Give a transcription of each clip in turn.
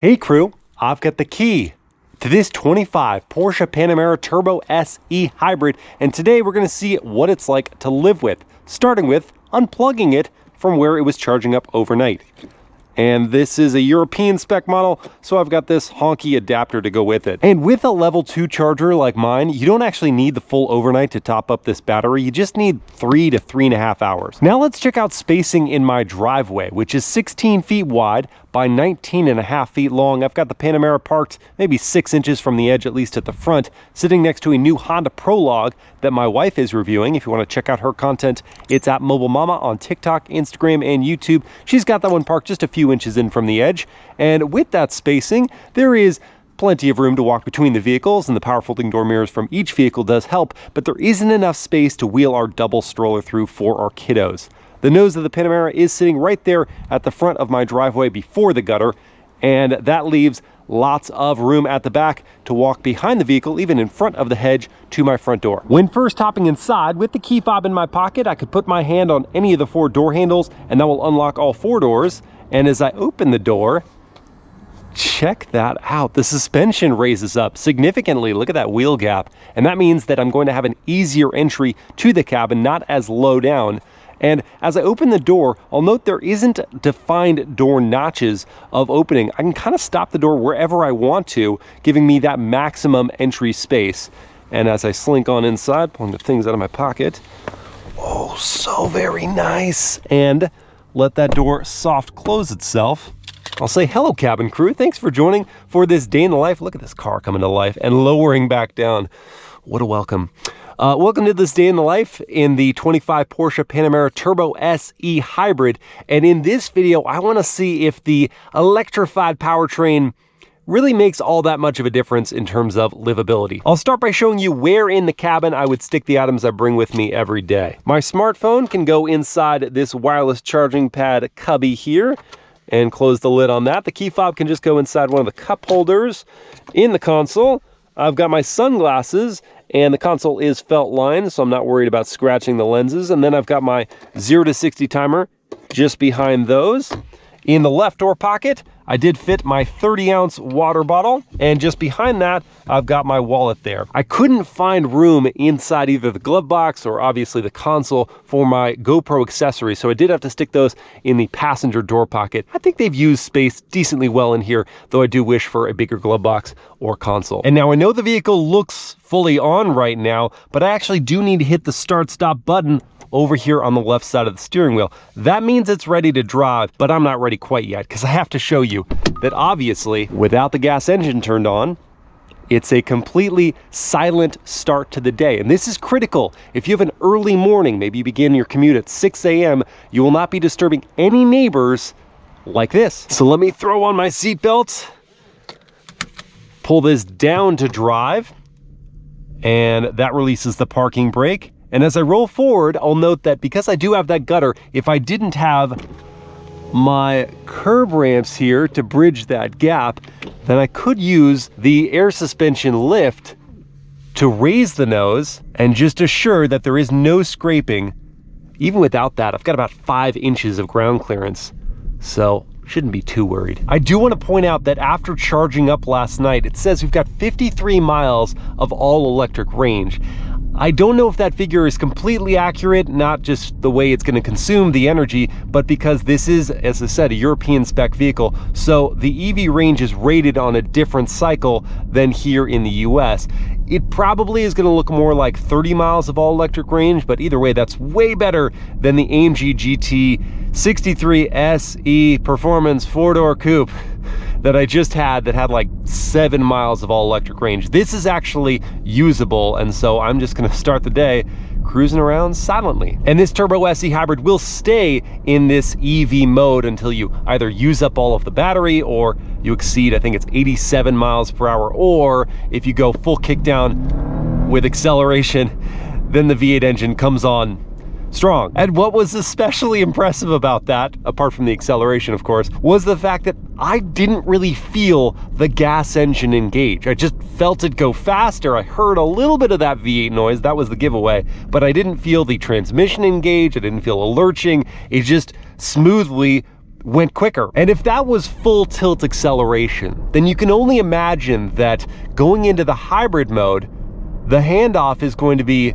Hey crew, I've got the key to this 25 Porsche Panamera Turbo SE Hybrid, and today we're going to see what it's like to live with, starting with unplugging it from where it was charging up overnight. And this is a European spec model, so I've got this honky adapter to go with it. And with a level 2 charger like mine, you don't actually need the full overnight to top up this battery. You just need 3 to 3.5 hours. Now let's check out spacing in my driveway, which is 16 feet wide by 19.5 feet long. I've got the Panamera parked maybe 6 inches from the edge, at least at the front, sitting next to a new Honda Prologue that my wife is reviewing. If you want to check out her content, it's at Mobile Mama on TikTok, Instagram, and YouTube. She's got that one parked just a few inches in from the edge. And with that spacing, there is plenty of room to walk between the vehicles, and the power folding door mirrors from each vehicle does help, but there isn't enough space to wheel our double stroller through for our kiddos. The nose of the Panamera is sitting right there at the front of my driveway before the gutter, and that leaves lots of room at the back to walk behind the vehicle, even in front of the hedge, to my front door. When first hopping inside, with the key fob in my pocket, I could put my hand on any of the 4 door handles, and that will unlock all 4 doors. And as I open the door, check that out. The suspension raises up significantly. Look at that wheel gap. And that means that I'm going to have an easier entry to the cabin, not as low down. And as I open the door, I'll note there isn't defined door notches of opening. I can kind of stop the door wherever I want to, giving me that maximum entry space. And as I slink on inside, pulling the things out of my pocket, oh, so very nice. And let that door soft close itself. I'll say hello, cabin crew. Thanks for joining for this day in the life. Look at this car coming to life and lowering back down. What a welcome. Welcome to this day in the life in the 25 Porsche Panamera Turbo SE Hybrid. And in this video, I want to see if the electrified powertrain really makes all that much of a difference in terms of livability. I'll start by showing you where in the cabin I would stick the items I bring with me every day. My smartphone can go inside this wireless charging pad cubby here and close the lid on that. The key fob can just go inside one of the cup holders. In the console, I've got my sunglasses, and the console is felt lined, so I'm not worried about scratching the lenses. And then I've got my 0 to 60 timer just behind those. In the left door pocket, I did fit my 30-ounce water bottle, and just behind that, I've got my wallet there. I couldn't find room inside either the glove box or obviously the console for my GoPro accessories, so I did have to stick those in the passenger door pocket. I think they've used space decently well in here, though I do wish for a bigger glove box or console. And now I know the vehicle looks fully on right now, but I actually do need to hit the start-stop button over here on the left side of the steering wheel. That means it's ready to drive, but I'm not ready quite yet because I have to show you that obviously without the gas engine turned on, it's a completely silent start to the day. And this is critical. If you have an early morning, maybe you begin your commute at 6 a.m., you will not be disturbing any neighbors like this. So let me throw on my seatbelt, pull this down to drive, and that releases the parking brake. And as I roll forward, I'll note that because I do have that gutter, if I didn't have my curb ramps here to bridge that gap, then I could use the air suspension lift to raise the nose and just assure that there is no scraping. Even without that, I've got about 5 inches of ground clearance, so shouldn't be too worried. I do want to point out that after charging up last night, it says we've got 53 miles of all-electric range. I don't know if that figure is completely accurate, not just the way it's going to consume the energy, but because this is, as I said, a European spec vehicle, so the EV range is rated on a different cycle than here in the US. It probably is going to look more like 30 miles of all-electric range, but either way, that's way better than the AMG GT 63 SE Performance 4-door coupe that I just had that had like 7 miles of all-electric range. This is actually usable, and so I'm just gonna start the day cruising around silently. And this Turbo SE Hybrid will stay in this EV mode until you either use up all of the battery or you exceed, I think it's 87 miles per hour, or if you go full kick down with acceleration, then the V8 engine comes on strong. And what was especially impressive about that, apart from the acceleration of course, was the fact that I didn't really feel the gas engine engage. I just felt it go faster. I heard a little bit of that V8 noise, that was the giveaway, but I didn't feel the transmission engage, I didn't feel a lurching. It just smoothly went quicker. And if that was full tilt acceleration, then you can only imagine that going into the hybrid mode, the handoff is going to be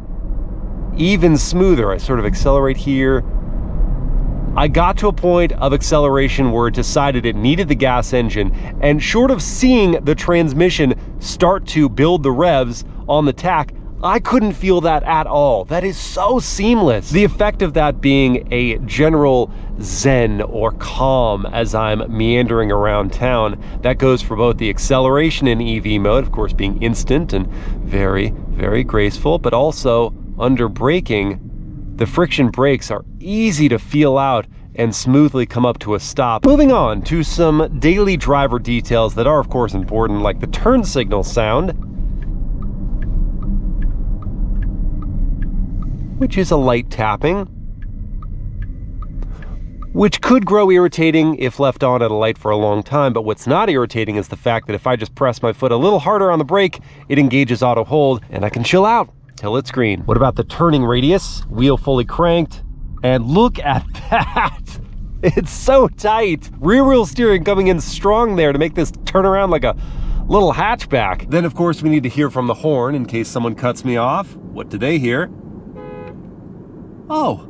even smoother. I sort of accelerate here. I got to a point of acceleration where it decided it needed the gas engine, and short of seeing the transmission start to build the revs on the tack, I couldn't feel that at all. That is so seamless. The effect of that being a general zen or calm as I'm meandering around town. That goes for both the acceleration in EV mode, of course being instant and very, very graceful, but also under braking, the friction brakes are easy to feel out and smoothly come up to a stop. Moving on to some daily driver details that are of course important, like the turn signal sound, which is a light tapping, which could grow irritating if left on at a light for a long time. But what's not irritating is the fact that if I just press my foot a little harder on the brake, it engages auto hold and I can chill out till it's green. What about the turning radius? Wheel fully cranked, and look at that. It's so tight. Rear wheel steering coming in strong there to make this turn around like a little hatchback. Then of course we need to hear from the horn in case someone cuts me off. What do they hear? Oh,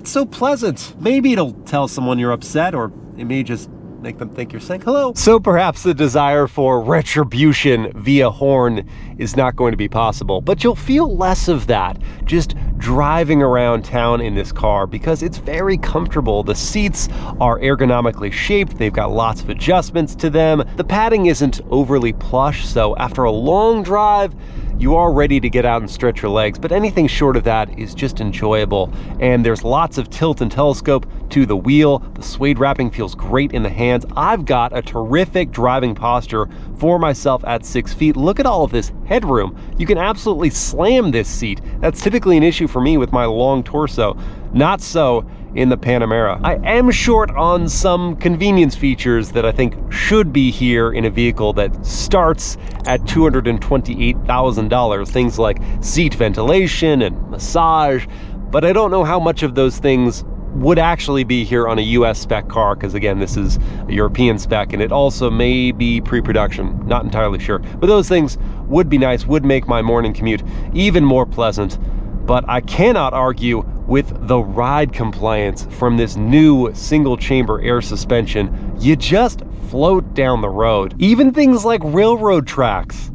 it's so pleasant. Maybe it'll tell someone you're upset, or it may just make them think you're saying hello. So perhaps the desire for retribution via horn is not going to be possible, but you'll feel less of that just driving around town in this car because it's very comfortable. The seats are ergonomically shaped. They've got lots of adjustments to them. The padding isn't overly plush, so after a long drive, you are ready to get out and stretch your legs, but anything short of that is just enjoyable. And there's lots of tilt and telescope to the wheel. The suede wrapping feels great in the hands. I've got a terrific driving posture for myself at 6 feet. Look at all of this headroom. You can absolutely slam this seat. That's typically an issue for me with my long torso. Not so in the Panamera. I am short on some convenience features that I think should be here in a vehicle that starts at $228,000. Things like seat ventilation and massage, but I don't know how much of those things would actually be here on a US spec car, because again, this is a European spec and it also may be pre-production, not entirely sure. But those things would be nice, would make my morning commute even more pleasant. But I cannot argue with the ride compliance from this new single chamber air suspension. You just float down the road. Even things like railroad tracks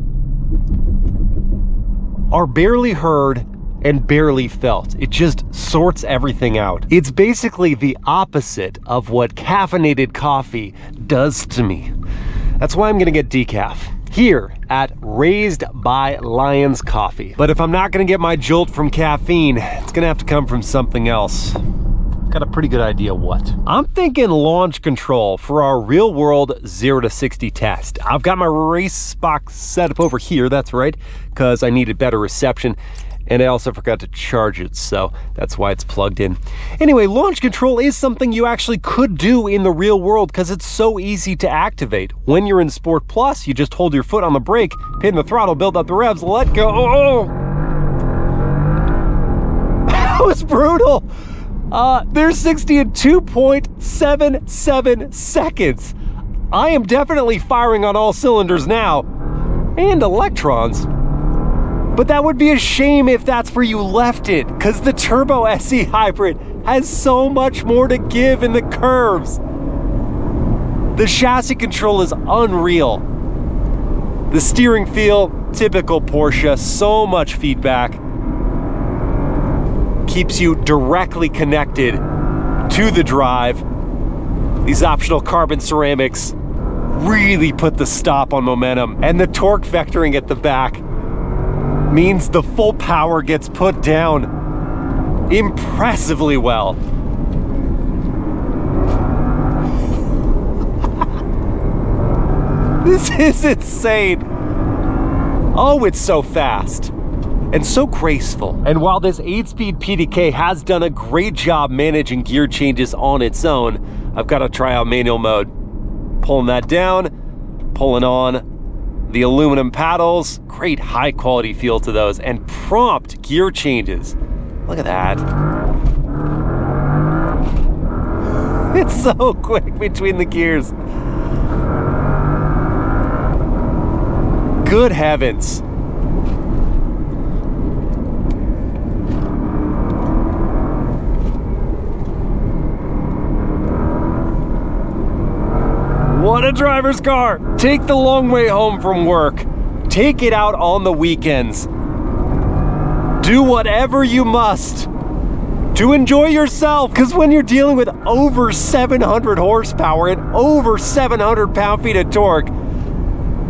are barely heard and barely felt. It just sorts everything out. It's basically the opposite of what caffeinated coffee does to me. That's why I'm gonna get decaf here at Raised by Lions Coffee. But if I'm not gonna get my jolt from caffeine, it's gonna have to come from something else. Got a pretty good idea what. I'm thinking launch control for our real world 0 to 60 test. I've got my race box set up over here, that's right, because I needed better reception. And I also forgot to charge it, so that's why it's plugged in. Anyway, launch control is something you actually could do in the real world because it's so easy to activate. When you're in Sport Plus, you just hold your foot on the brake, pin the throttle, build up the revs, let go. Oh! That was brutal. There's 60 in 2.77 seconds. I am definitely firing on all cylinders now, and electrons. But that would be a shame if that's where you left it, because the Turbo SE Hybrid has so much more to give in the curves. The chassis control is unreal. The steering feel, typical Porsche, so much feedback. Keeps you directly connected to the drive. These optional carbon ceramics really put the stop on momentum, and the torque vectoring at the back means the full power gets put down impressively well. This is insane. Oh, it's so fast and so graceful. And while this 8-speed PDK has done a great job managing gear changes on its own, I've got to try out manual mode. Pulling that down, pulling on. The aluminum paddles, great high quality feel to those, and prompt gear changes. Look at that. It's so quick between the gears. Good heavens. What a driver's car! Take the long way home from work. Take it out on the weekends. Do whatever you must to enjoy yourself, because when you're dealing with over 700 horsepower and over 700 pound-feet of torque,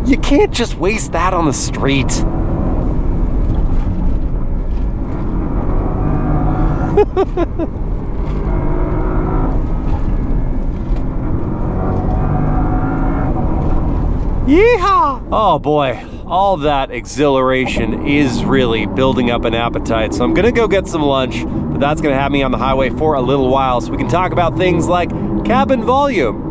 you can't just waste that on the street. Yeehaw! Oh boy, all that exhilaration is really building up an appetite. So I'm gonna go get some lunch, but that's gonna have me on the highway for a little while so we can talk about things like cabin volume,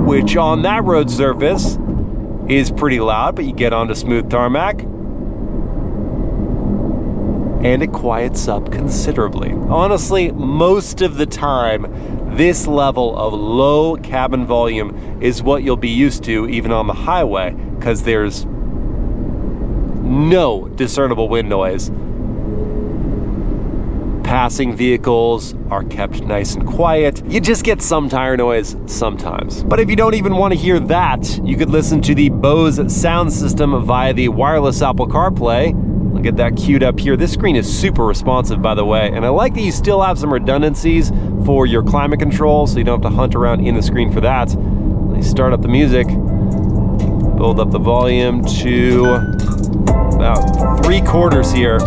which on that road surface is pretty loud, but you get onto smooth tarmac and it quiets up considerably. Honestly, most of the time, this level of low cabin volume is what you'll be used to even on the highway, because there's no discernible wind noise. Passing vehicles are kept nice and quiet. You just get some tire noise sometimes. But if you don't even want to hear that, you could listen to the Bose sound system via the wireless Apple CarPlay. I'll get that queued up here. This screen is super responsive, by the way, and I like that you still have some redundancies for your climate control, so you don't have to hunt around in the screen for that. Let me start up the music, build up the volume to about 3/4 here.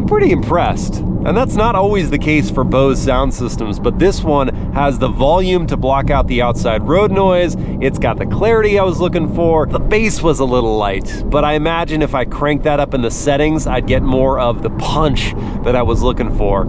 Pretty impressed. And that's not always the case for Bose sound systems, but this one has the volume to block out the outside road noise. It's got the clarity I was looking for. The bass was a little light, but I imagine if I cranked that up in the settings, I'd get more of the punch that I was looking for.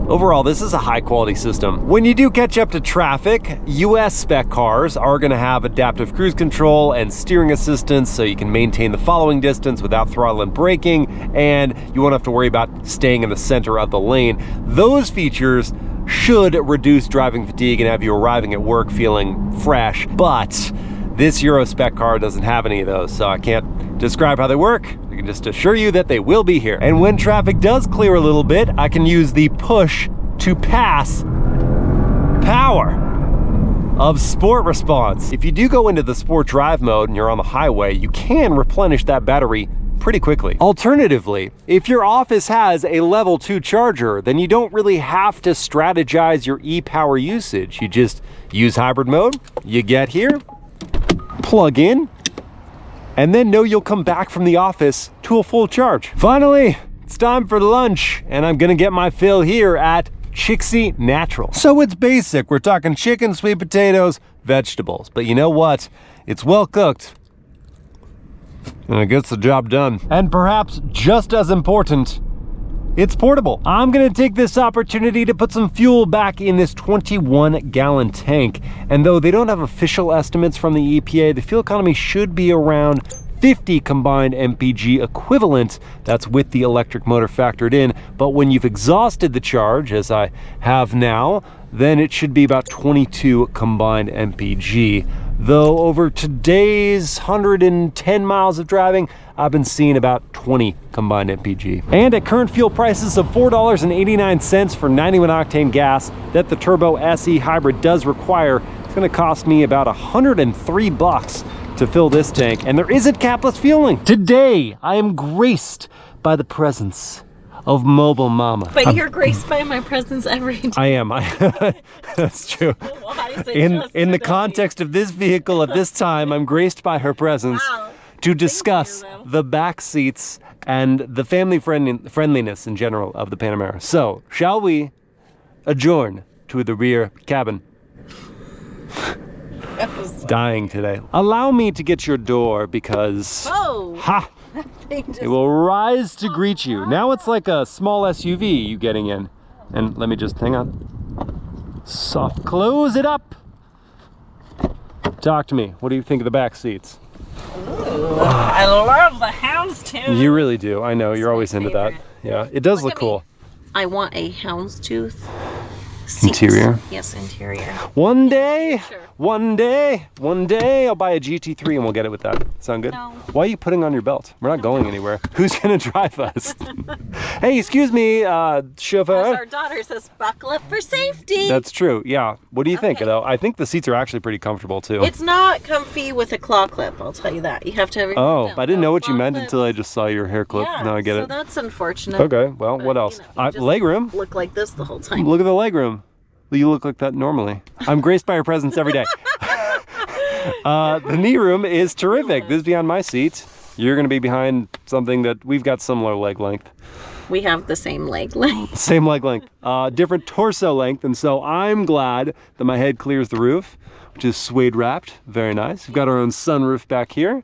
Overall, this is a high quality system. When you do catch up to traffic, US spec cars are gonna have adaptive cruise control and steering assistance, so you can maintain the following distance without throttle and braking, and you won't have to worry about staying in the center of the lane. Those features should reduce driving fatigue and have you arriving at work feeling fresh, but this Euro spec car doesn't have any of those, so I can't describe how they work. I can just assure you that they will be here. And when traffic does clear a little bit, I can use the push to pass power of Sport Response. If you do go into the Sport Drive mode and you're on the highway, you can replenish that battery pretty quickly. Alternatively, if your office has a level 2 charger, then you don't really have to strategize your e-power usage. You just use hybrid mode, you get here, plug in, and then know you'll come back from the office to a full charge. Finally, it's time for lunch, and I'm gonna get my fill here at Chixie Natural. So it's basic. We're talking chicken, sweet potatoes, vegetables. But you know what? It's well cooked, and it gets the job done. And perhaps just as important, it's portable. I'm gonna take this opportunity to put some fuel back in this 21-gallon tank. And though they don't have official estimates from the EPA, the fuel economy should be around 50 combined MPGe equivalent. That's with the electric motor factored in. But when you've exhausted the charge, as I have now, then it should be about 22 combined MPGe. Though over today's 110 miles of driving, I've been seeing about 20 combined MPGe. And at current fuel prices of $4.89 for 91 octane gas that the Turbo SE Hybrid does require, it's gonna cost me about 103 bucks to fill this tank, and there isn't capless fueling. Today, I am graced by the presence of Mobile Mama. But you're graced by my presence every day. I am. That's true. In the context of this vehicle at this time, I'm graced by her presence to discuss the back seats and the family friendliness in general of the Panamera. So, shall we adjourn to the rear cabin? Dying today. Allow me to get your door because it will rise to greet you. Now it's like a small SUV you getting in. And let me just, hang on. Soft close it up. Talk to me. What do you think of the back seats? Ooh, I love the houndstooth. You really do. I know, you're always into that. Yeah, it does look cool. I want a houndstooth seat. Interior? Yes, interior. One day, Sure. one day, I'll buy a GT3 and we'll get it with that. Sound good? No. Why are you putting on your belt? We're not going anywhere. Who's gonna drive us? Hey, excuse me, chauffeur. As our daughter says, buckle up for safety. That's true, yeah. What do you think, Okay. though? I think the seats are actually pretty comfortable, too. It's not comfy with a claw clip, I'll tell you that. You have to have it. Oh, I didn't know what you claw meant clips. until I just saw your hair clip. Yeah, Now I get so it. that's unfortunate. Okay, well, But, what else? you know, you just Legroom. Look like this the whole time. Look at the legroom. You look like that normally. I'm graced by your presence every day. The knee room is terrific. This is behind my seat. You're going to be behind something that we've got similar leg length. We have the same leg length. Same leg length. Different torso length. And so I'm glad that my head clears the roof, which is suede wrapped. Very nice. We've got our own sunroof back here.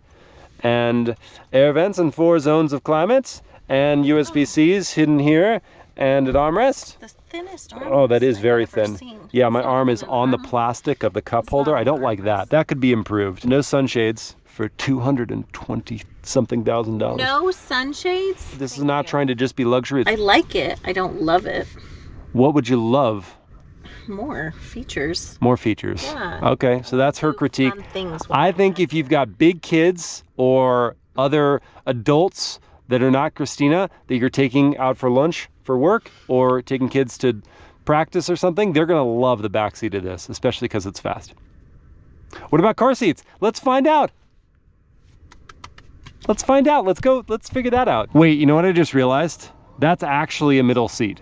And air vents and 4 zones of climate. And USB-Cs hidden here. And an armrest. The thinnest arm. Oh, that is I've very ever thin. seen. Yeah, my Is that arm is an on the arm? plastic of the cup It's holder. not I don't an like that. armrest. That could be improved. No sunshades for $220 something thousand. No sunshades? This is not trying to just be luxury. I like it. I don't love it. What would you love? More features. More features. Yeah. Okay, so that's her Do critique. fun things with I it. think if you've got big kids or other adults that are not Christina, that you're taking out for lunch for work or taking kids to practice or something, they're gonna love the backseat of this, especially because it's fast. What about car seats? Let's find out. Let's find out. Let's go. Let's figure that out. Wait, you know what I just realized? That's actually a middle seat.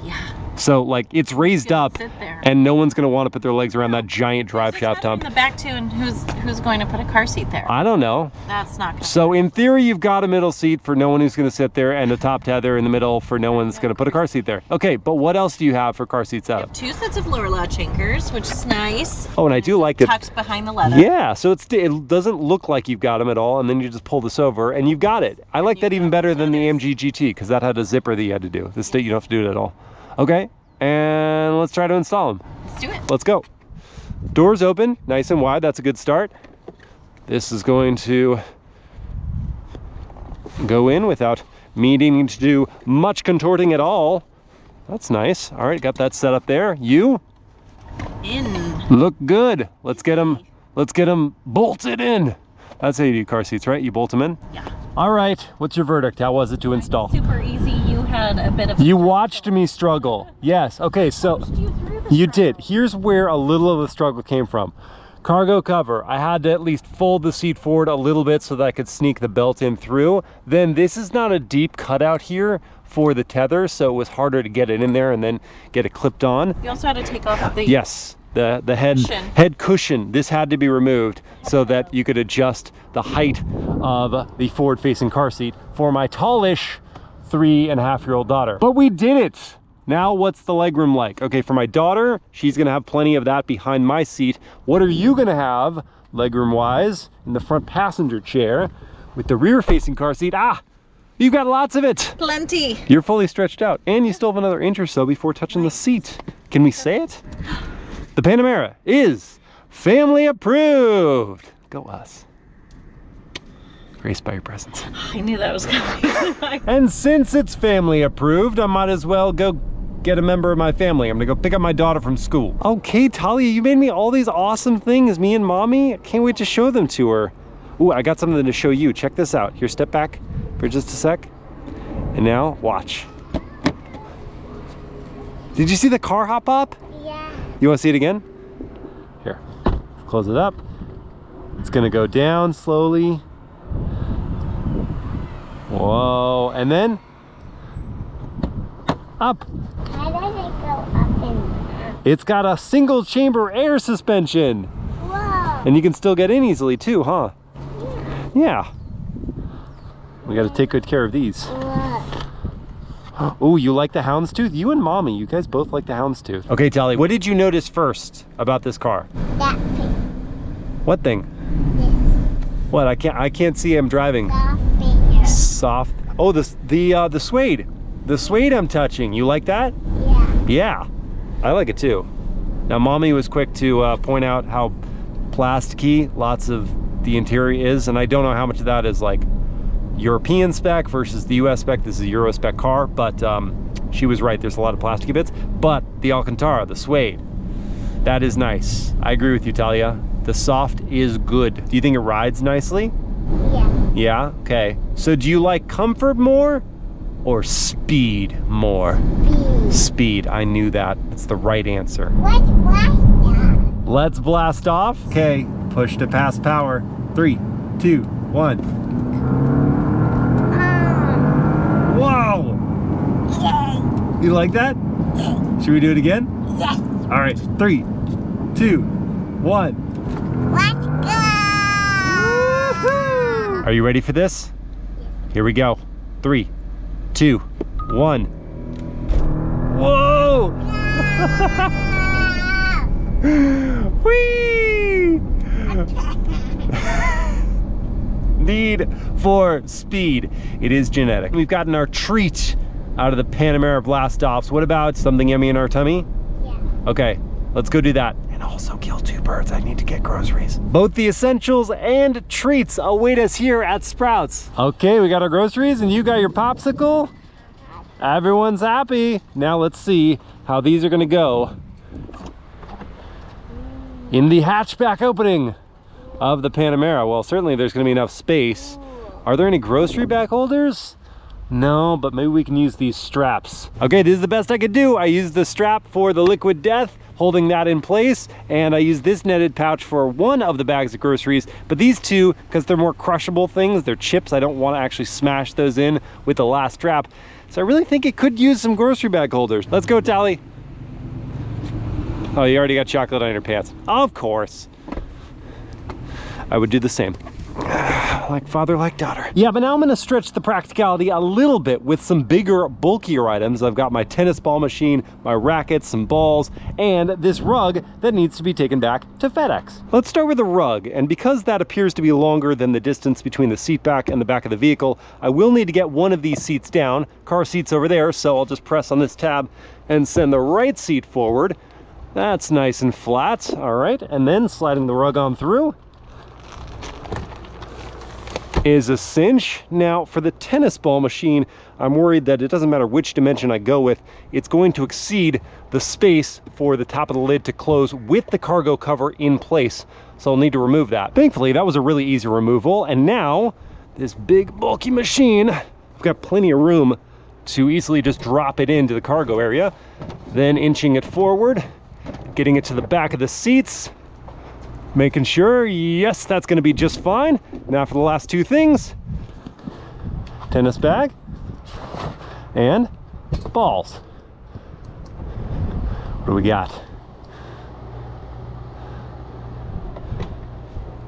Yeah. So like it's raised gonna up sit there. and no one's gonna want to put their legs around that giant drive Who's shaft in hump. the back too, and who's going to put a car seat there? I don't know. That's not gonna So in theory, you've got a middle seat for no one who's gonna sit there and a top tether in the middle for no one's gonna put a car seat there. Okay, but what else do you have for car seat setup? 2 sets of lower latch anchors, which is nice. Oh, and I do like it. Tucked behind the leather. Yeah, so it doesn't look like you've got them at all, and then you just pull this over and you've got it. I like that even better than the AMG GT because that had a zipper that you had to do. This you don't have to do it at all. Okay, and let's try to install them. Let's do it. Let's go. Doors open, nice and wide. That's a good start. This is going to go in without me needing to do much contorting at all. That's nice. All right, got that set up there. You In. look good. Let's get them bolted in. That's how you do car seats, right? You bolt them in? Yeah. All right, what's your verdict? How was it to install? Super easy. You had a bit of. You watched me struggle. Yes, okay, so you did. Here's where a little of the struggle came from. Cargo cover, I had to at least fold the seat forward a little bit so that I could sneak the belt in through. Then this is not a deep cutout here for the tether, so it was harder to get it in there and then get it clipped on. You also had to take off the. Yes, the Cushion. head cushion. This had to be removed so that you could adjust the height of the forward-facing car seat for my tallish 3.5-year-old daughter. But we did it. Now what's the legroom like? Okay, for my daughter, she's gonna have plenty of that behind my seat. What are you gonna have, legroom wise, in the front passenger chair with the rear-facing car seat? Ah, you've got lots of it. Plenty. You're fully stretched out, and you still have another inch or so before touching the seat. Can we say it? The Panamera is family approved. Go us. Graced by your presence. I knew that was coming. And since it's family approved, I might as well go get a member of my family. I'm gonna go pick up my daughter from school. Okay, Talia, you made me all these awesome things, me and mommy. I can't wait to show them to her. Ooh, I got something to show you. Check this out. Here, step back for just a sec. And now, watch. Did you see the car hop up? Yeah. You wanna see it again? Here, close it up. It's gonna go down slowly. Whoa, and then up. How does it go up and It's got a single chamber air suspension. whoa? And you can still get in easily too, huh? Yeah. We gotta take good care of these. Look. Oh, you like the houndstooth? You and mommy, you guys both like the houndstooth. Okay, Tally, what did you notice first about this car? That thing. What thing? This. What? I can't see him driving. The thing. Soft. Oh, the suede. The suede I'm touching. You like that? Yeah. Yeah, I like it too. Now, Mommy was quick to point out how plasticky lots of the interior is, and I don't know how much of that is like European spec versus the US spec. This is a Euro spec car, but she was right. There's a lot of plasticky bits, but the Alcantara, the suede, that is nice. I agree with you, Talia. The soft is good. Do you think it rides nicely? Yeah. Yeah, okay. So do you like comfort more or speed more? Speed. Speed, I knew that. It's the right answer. Let's blast off. Let's blast off. Okay, push to pass power. 3, 2, 1. Whoa! Yay. You like that? Should we do it again? Yes. All right, 3, 2, 1. Let's go. Are you ready for this? Here we go. 3, 2, 1. Whoa! Whee! Need for speed. It is genetic. We've gotten our treat out of the Panamera blast-offs. What about something yummy in our tummy? Yeah. Okay, let's go do that. And also kill 2 birds. I need to get groceries. Both the essentials and treats await us here at Sprouts. Okay, we got our groceries and you got your popsicle. Everyone's happy. Now let's see how these are gonna go in the hatchback opening of the Panamera. Well, certainly there's gonna be enough space. Are there any grocery bag holders? No, but maybe we can use these straps. Okay, this is the best I could do. I used the strap for the liquid death, holding that in place, and I used this netted pouch for one of the bags of groceries, but these two, because they're more crushable things, they're chips, I don't want to actually smash those in with the last strap. So I really think it could use some grocery bag holders. Let's go, Tally. Oh, you already got chocolate on your pants. Of course. I would do the same. Like father, like daughter. Yeah, but now I'm gonna stretch the practicality a little bit with some bigger, bulkier items. I've got my tennis ball machine, my rackets, some balls, and this rug that needs to be taken back to FedEx. Let's start with the rug, and because that appears to be longer than the distance between the seat back and the back of the vehicle, I will need to get one of these seats down. Car seat's over there, so I'll just press on this tab and send the right seat forward. That's nice and flat, all right, and then sliding the rug on through is a cinch. Now for the tennis ball machine, I'm worried that it doesn't matter which dimension I go with, it's going to exceed the space for the top of the lid to close with the cargo cover in place. So I'll need to remove that. Thankfully, that was a really easy removal. And now this big bulky machine, I've got plenty of room to easily just drop it into the cargo area. Then inching it forward, getting it to the back of the seats, making sure, yes, that's gonna be just fine. Now for the last 2 things, tennis bag and balls. What do we got?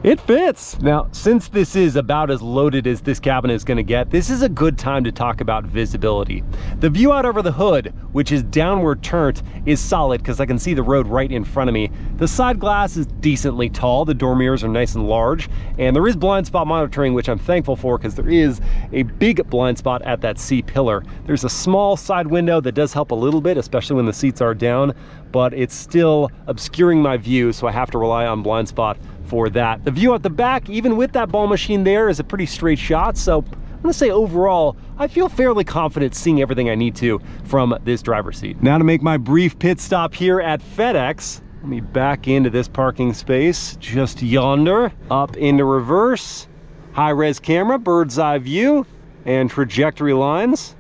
It fits. Now, since this is about as loaded as this cabin is gonna get, this is a good time to talk about visibility. The view out over the hood, which is downward turned, is solid because I can see the road right in front of me. The side glass is decently tall, the door mirrors are nice and large, and there is blind spot monitoring, which I'm thankful for because there is a big blind spot at that C-pillar. There's a small side window that does help a little bit, especially when the seats are down, but it's still obscuring my view, so I have to rely on blind spot for that. The view at the back, even with that ball machine there, is a pretty straight shot, so I'm gonna say overall, I feel fairly confident seeing everything I need to from this driver's seat. Now to make my brief pit stop here at FedEx, let me back into this parking space just yonder, up into reverse, high-res camera, bird's eye view, and trajectory lines.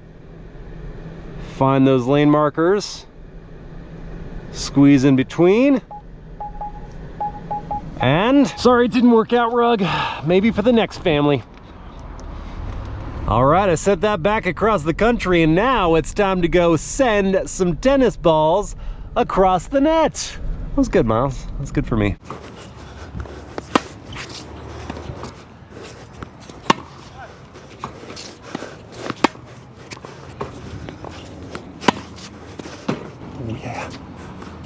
Find those lane markers, squeeze in between. And sorry it didn't work out, rug. Maybe for the next family. All right, I sent that back across the country, and now it's time to go send some tennis balls across the net. That was good, Miles. That's good for me. Oh yeah,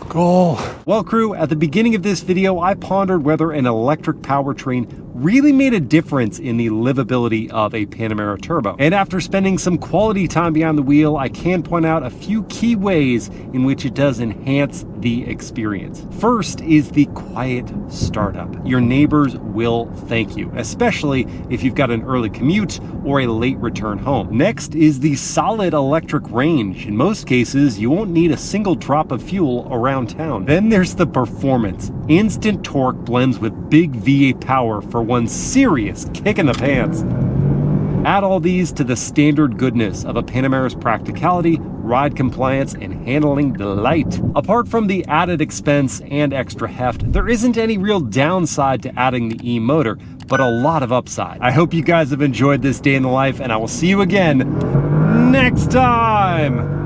goal. Well, crew, at the beginning of this video, I pondered whether an electric powertrain really made a difference in the livability of a Panamera Turbo. And after spending some quality time behind the wheel, I can point out a few key ways in which it does enhance the experience. First is the quiet startup. Your neighbors will thank you, especially if you've got an early commute or a late return home. Next is the solid electric range. In most cases, you won't need a single drop of fuel around town. Then there's the performance. Instant torque blends with big V8 power for one serious kick in the pants. Add all these to the standard goodness of a Panamera's practicality, ride compliance, and handling delight. Apart from the added expense and extra heft, there isn't any real downside to adding the e-motor, but a lot of upside. I hope you guys have enjoyed this day in the life, and I will see you again next time!